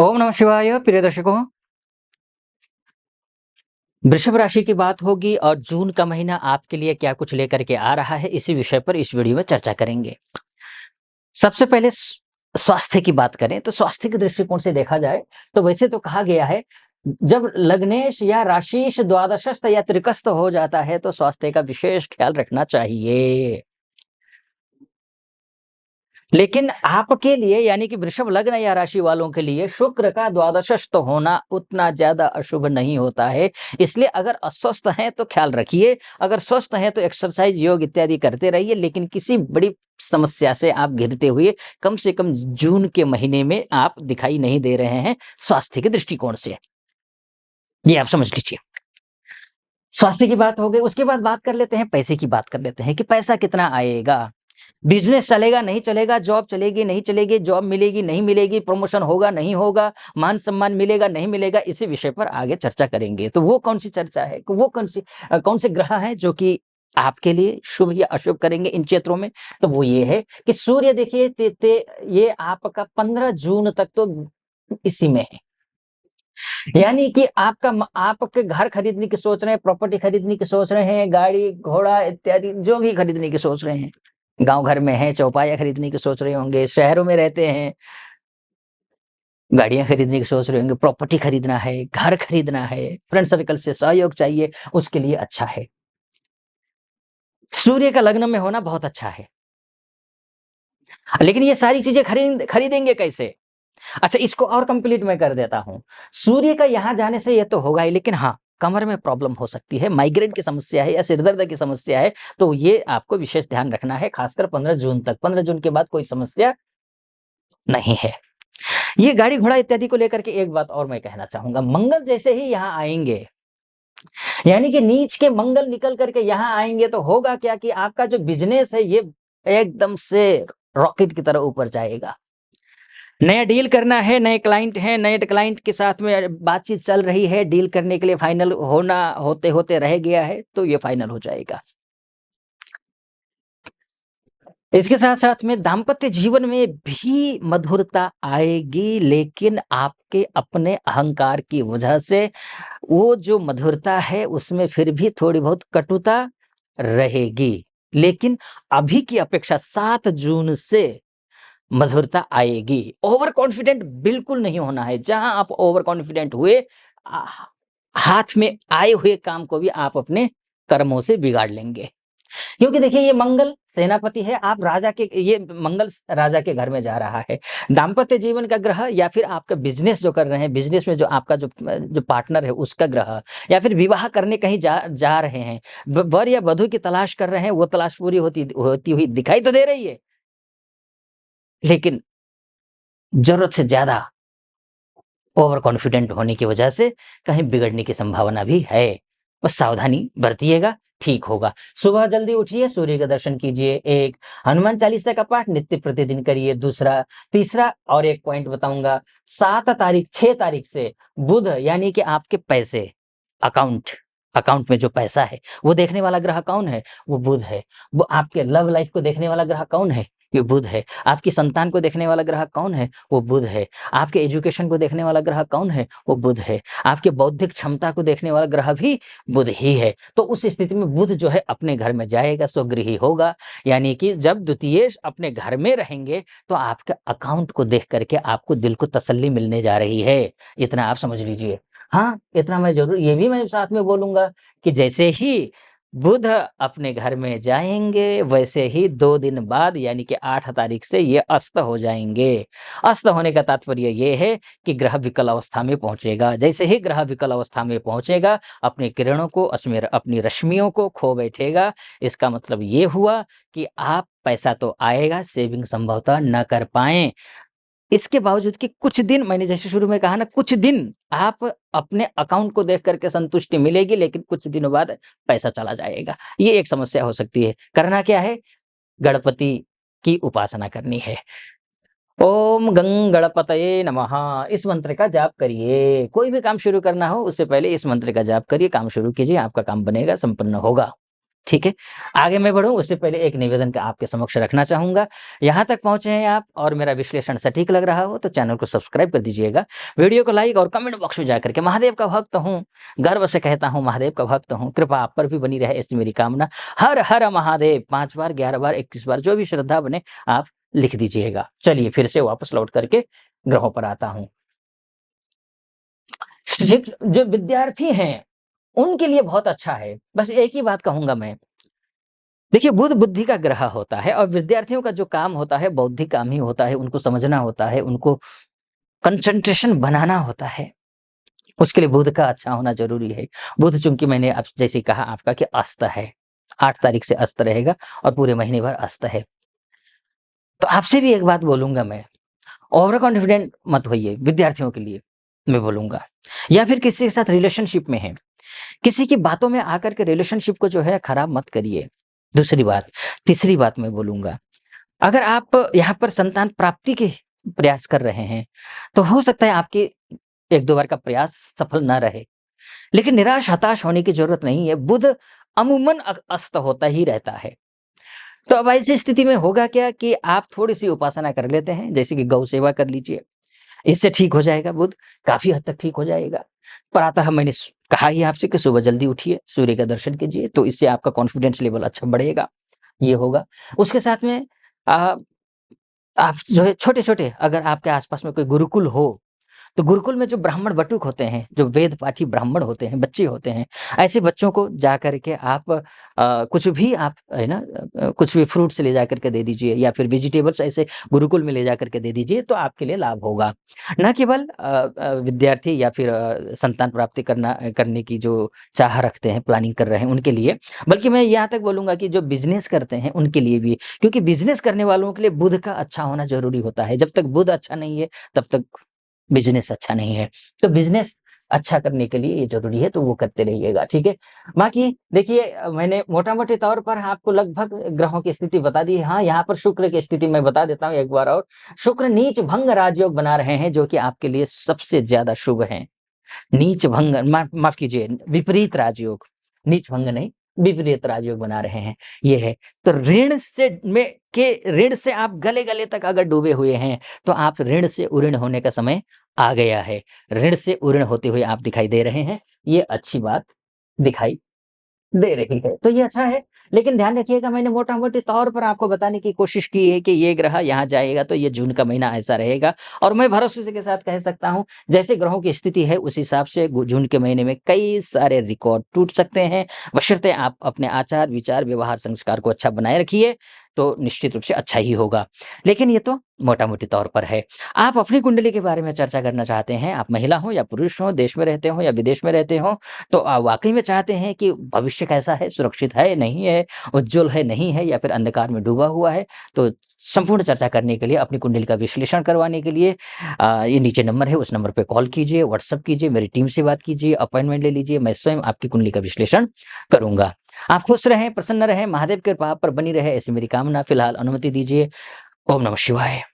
ओम नमः शिवाय। प्रिय दर्शकों, वृषभ राशि की बात होगी और जून का महीना आपके लिए क्या कुछ लेकर के आ रहा है, इसी विषय पर इस वीडियो में चर्चा करेंगे। सबसे पहले स्वास्थ्य की बात करें तो स्वास्थ्य के दृष्टिकोण से देखा जाए तो वैसे तो कहा गया है, जब लग्नेश या राशिश द्वादशस्थ या त्रिकस्थ हो जाता है तो स्वास्थ्य का विशेष ख्याल रखना चाहिए। लेकिन आपके लिए यानी कि वृषभ लग्न या राशि वालों के लिए शुक्र का द्वादशस्थ होना उतना ज्यादा अशुभ नहीं होता है। इसलिए अगर अस्वस्थ हैं तो ख्याल रखिए, अगर स्वस्थ हैं तो एक्सरसाइज, योग इत्यादि करते रहिए, लेकिन किसी बड़ी समस्या से आप घिरते हुए कम से कम जून के महीने में आप दिखाई नहीं दे रहे हैं स्वास्थ्य के दृष्टिकोण से। ये आप समझ लीजिए। स्वास्थ्य की बात हो गई, उसके बाद बात कर लेते हैं, पैसे की बात कर लेते हैं कि पैसा कितना आएगा। बिजनेस चलेगा नहीं चलेगा, जॉब चलेगी नहीं चलेगी, जॉब मिलेगी नहीं मिलेगी, प्रमोशन होगा नहीं होगा, मान सम्मान मिलेगा नहीं मिलेगा, इसी विषय पर आगे चर्चा करेंगे। तो वो कौन सी चर्चा है, वो कौन से ग्रह हैं जो कि आपके लिए शुभ या अशुभ करेंगे इन क्षेत्रों में। तो वो ये है कि सूर्य देखिए ये आपका 15 जून तक तो इसी में है। यानी कि आपके घर खरीदने की सोच रहे हैं, प्रॉपर्टी खरीदने की सोच रहे हैं, गाड़ी घोड़ा इत्यादि जो भी खरीदने की सोच रहे हैं, गांव घर में है, चौपाया खरीदने की सोच रहे होंगे, शहरों में रहते हैं, गाड़ियां खरीदने की सोच रहे होंगे, प्रॉपर्टी खरीदना है, घर खरीदना है, फ्रेंड सर्कल से सहयोग चाहिए, उसके लिए अच्छा है। सूर्य का लग्न में होना बहुत अच्छा है। लेकिन ये सारी चीजें खरीदेंगे कैसे? अच्छा, इसको और कंप्लीट मैं कर देता हूँ। सूर्य का यहाँ जाने से ये तो होगा ही, लेकिन हाँ, कमर में प्रॉब्लम हो सकती है, माइग्रेन की समस्या है या सिर दर्द की समस्या है, तो ये आपको विशेष ध्यान रखना है, खासकर 15 जून तक। 15 जून के बाद कोई समस्या नहीं है। ये गाड़ी घोड़ा इत्यादि को लेकर के एक बात और मैं कहना चाहूंगा, मंगल जैसे ही यहाँ आएंगे, यानी कि नीच के मंगल निकल करके यहाँ आएंगे, तो होगा क्या कि आपका जो बिजनेस है ये एकदम से रॉकेट की तरह ऊपर जाएगा। नया डील करना है, नए क्लाइंट हैं, नए क्लाइंट के साथ में बातचीत चल रही है, डील करने के लिए फाइनल होना होते-होते रह गया है, तो ये फाइनल हो जाएगा। इसके साथ-साथ में दाम्पत्य जीवन में भी मधुरता आएगी, लेकिन आपके अपने अहंकार की वजह से वो जो मधुरता है उसमें फिर भी थोड़ी बहुत कटुता रहेगी। लेकिन अभी की अपेक्षा 7 जून से मधुरता आएगी। ओवर कॉन्फिडेंट बिल्कुल नहीं होना है। जहां आप ओवर कॉन्फिडेंट हुए, आ, हाथ में आए हुए काम को भी आप अपने कर्मों से बिगाड़ लेंगे। क्योंकि देखिए, ये मंगल सेनापति है, आप राजा के, ये मंगल राजा के घर में जा रहा है। दाम्पत्य जीवन का ग्रह या फिर आपका बिजनेस जो कर रहे हैं, बिजनेस में जो आपका जो पार्टनर है उसका ग्रह, या फिर विवाह करने कहीं जा रहे हैं, वर या वधु की तलाश कर रहे हैं, वो तलाश पूरी होती हुई दिखाई तो दे रही है, लेकिन जरूरत से ज्यादा ओवर कॉन्फिडेंट होने की वजह से कहीं बिगड़ने की संभावना भी है। बस सावधानी बरतिएगा, ठीक होगा। सुबह जल्दी उठिए, सूर्य का दर्शन कीजिए, एक हनुमान चालीसा का पाठ नित्य प्रतिदिन करिए। दूसरा, तीसरा और एक पॉइंट बताऊंगा, 7 तारीख 6 तारीख से बुध यानी कि आपके पैसे, अकाउंट अकाउंट में जो पैसा है वो देखने वाला ग्रह कौन है? वो बुध है। वो आपके लव लाइफ को देखने वाला ग्रह कौन है? ये बुध है। आपकी संतान को देखने वाला ग्रह कौन है? वो बुध है। आपके एजुकेशन को देखने वाला ग्रह कौन है? वो बुध है। आपके बौद्धिक क्षमता को देखने वाला ग्रह भी बुध ही है। तो उस स्थिति में बुध जो है अपने घर में जाएगा, स्वगृही होगा, यानी कि जब द्वितीय अपने घर में रहेंगे तो आपके अकाउंट को देख करके आपको दिल को तसल्ली मिलने जा रही है। इतना आप समझ लीजिए। हाँ, इतना मैं ज़रूर ये भी मैं साथ में बोलूँगा कि जैसे ही बुध अपने घर में जाएँगे, वैसे ही 2 दिन बाद यानी कि 8 तारीख से ये अस्त हो जाएँगे। अस्त होने का तात्पर्य ये है कि ग्रह विकल अवस्था में पहुँचेगा। जैसे ही ग्रह विकल अवस्था में पहुँचेगा, अपनी किरणों को, अपनी रश्मियों को खो बैठेगा। इसका मतलब ये हुआ कि आप पैसा तो आएगा, सेविंग संभवतः न कर पाएँ। इसके बावजूद कि कुछ दिन, मैंने जैसे शुरू में कहा ना, कुछ दिन आप अपने अकाउंट को देख करके संतुष्टि मिलेगी, लेकिन कुछ दिनों बाद पैसा चला जाएगा। ये एक समस्या हो सकती है। करना क्या है? गणपति की उपासना करनी है। ओम गं गणपतये नमः, इस मंत्र का जाप करिए। कोई भी काम शुरू करना हो उससे पहले इस मंत्र का जाप करिए, काम शुरू कीजिए, आपका काम बनेगा, संपन्न होगा। ठीक है? आगे मैं बढ़ूँ उससे पहले एक निवेदन का आपके समक्ष रखना चाहूँगा। यहाँ तक पहुँचे हैं आप और मेरा विश्लेषण सटीक लग रहा हो तो चैनल को सब्सक्राइब कर दीजिएगा। वीडियो को लाइक और कमेंट बॉक्स में जाकर के महादेव का भक्त हूँ, गर्व से कहता हूँ महादेव का भक्त हूँ, कृपा आप पर भी बनी रहे ऐसी मेरी कामना। हर हर महादेव 5 बार, 11 बार, 21 बार जो भी श्रद्धा बने आप लिख दीजिएगा। चलिए फिर से वापस लौट करके ग्रहों पर आता हूँ। जो विद्यार्थी हैं, उनके लिए बहुत अच्छा है। बस एक ही बात कहूँगा मैं, देखिए बुध बुद्धि का ग्रह होता है और विद्यार्थियों का जो काम होता है बौद्धिक काम ही होता है, उनको समझना होता है, उनको कंसंट्रेशन बनाना होता है। उसके लिए बुध का अच्छा होना ज़रूरी है। बुध चूँकि मैंने अब जैसे कहा आपका कि अस्त है, 8 तारीख से अस्त रहेगा और पूरे महीने भर अस्त है। तो आपसे भी एक बात बोलूँगा मैं, ओवर कॉन्फिडेंट मत होइए विद्यार्थियों के लिए मैं बोलूँगा, या फिर किसी के साथ रिलेशनशिप में हैं, किसी की बातों में आकर के रिलेशनशिप को जो है खराब मत करिए। दूसरी बात, तीसरी बात मैं बोलूँगा, अगर आप यहाँ पर संतान प्राप्ति के प्रयास कर रहे हैं, तो हो सकता है आपके 1-2 बार का प्रयास सफल ना रहे। लेकिन निराश, हताश होने की ज़रूरत नहीं है, बुध अमूमन अस्त होता ही रहता है। तो अब ऐसी स्थिति में होगा क्या कि आप थोड़ी-सी उपासना कर लेते हैं, जैसे कि गौ सेवा कर लीजिए, इससे ठीक हो जाएगा बुध, काफ़ी हद तक ठीक हो जाएगा। प्रातः मैंने कहा ही आपसे कि सुबह जल्दी उठिए, सूर्य का दर्शन कीजिए, तो इससे आपका कॉन्फिडेंस लेवल अच्छा बढ़ेगा, ये होगा। उसके साथ में अ, आप जो है छोटे-छोटे अगर आपके आस-पास में कोई गुरुकुल हो, तो गुरुकुल में जो ब्राह्मण बटुक होते हैं, जो वेद पाठी ब्राह्मण होते हैं, बच्चे होते हैं, ऐसे बच्चों को जा कर के आप कुछ भी आप है ना कुछ भी फ्रूट्स ले जा कर के दे दीजिए या फिर वेजिटेबल्स ऐसे गुरुकुल में ले जा कर के दे दीजिए, तो आपके लिए लाभ होगा। ना केवल विद्यार्थी या फिर संतान प्राप्ति करने की जो चाह रखते हैं, प्लानिंग कर रहे हैं, उनके लिए, बल्कि मैं यहाँ तक बोलूँगा कि जो बिज़नेस करते हैं, उनके लिए भी। क्योंकि बिज़नेस करने वालों के लिए बुध का अच्छा होना ज़रूरी होता है। जब तक बुध अच्छा नहीं है, तब तक बिज़नेस अच्छा नहीं है। तो बिज़नेस अच्छा करने के लिए ये ज़रूरी है, तो वो करते रहिएगा, ठीक है? बाकी देखिए मैंने मोटा-मोटे तौर पर आपको लगभग ग्रहों की स्थिति बता दी है। हाँ, यहाँ पर शुक्र की स्थिति मैं बता देता हूँ एक बार और। शुक्र नीच भंग राजयोग बना रहे हैं, जो कि आपके लिए सबसे ज़्यादा शुभ हैं। नीच भंग माफ़ कीजिए विपरीत राजयोग, नीच भंग नहीं, विपरीत राजयोग बना रहे हैं, ये है। तो ऋण से आप गले-गले तक अगर डूबे हुए हैं, तो आप ऋण से उऋण होने का समय आ गया है। ऋण से उऋण होते हुए आप दिखाई दे रहे हैं, ये अच्छी बात दिखाई दे रही है, तो ये अच्छा है। लेकिन ध्यान रखिएगा मैंने मोटा-मोटी तौर पर आपको बताने की कोशिश की है कि ये ग्रह यहाँ जाएगा तो ये जून का महीना ऐसा रहेगा और मैं भरोसे से के साथ कह सकता हूँ, जैसे ग्रहों की स्थिति है उस हिसाब से जून के महीने में कई सारे रिकॉर्ड टूट सकते हैं, बशर्ते आप अपने आचार, विचार, व्यवहार, संस्कार को अच्छा बनाए रखिए, तो निश्चित रूप से अच्छा ही होगा। लेकिन ये तो मोटा-मोटी तौर पर है। आप अपनी कुंडली के बारे में चर्चा करना चाहते हैं, आप महिला हो या पुरुष हो, देश में रहते हो या विदेश में रहते हो, तो वाक़ई में चाहते हैं कि भविष्य कैसा है, सुरक्षित है, नहीं है, उज्ज्वल है, नहीं है या फिर अंधकार में डूबा हुआ है, तो संपूर्ण चर्चा करने के लिए, अपनी कुंडली का विश्लेषण करवाने के लिए ये नीचे नंबर है, उस नंबर पे कॉल कीजिए, व्हाट्सएप कीजिए, मेरी टीम से बात कीजिए, अपॉइंटमेंट ले लीजिए, मैं स्वयं आपकी कुंडली का विश्लेषण करूँगा। आप खुश रहें, प्रसन्न रहें, महादेव की कृपा आप पर बनी रहे ऐसी मेरी कामना। फिलहाल अनुमति दीजिए। ओम नमः शिवाय।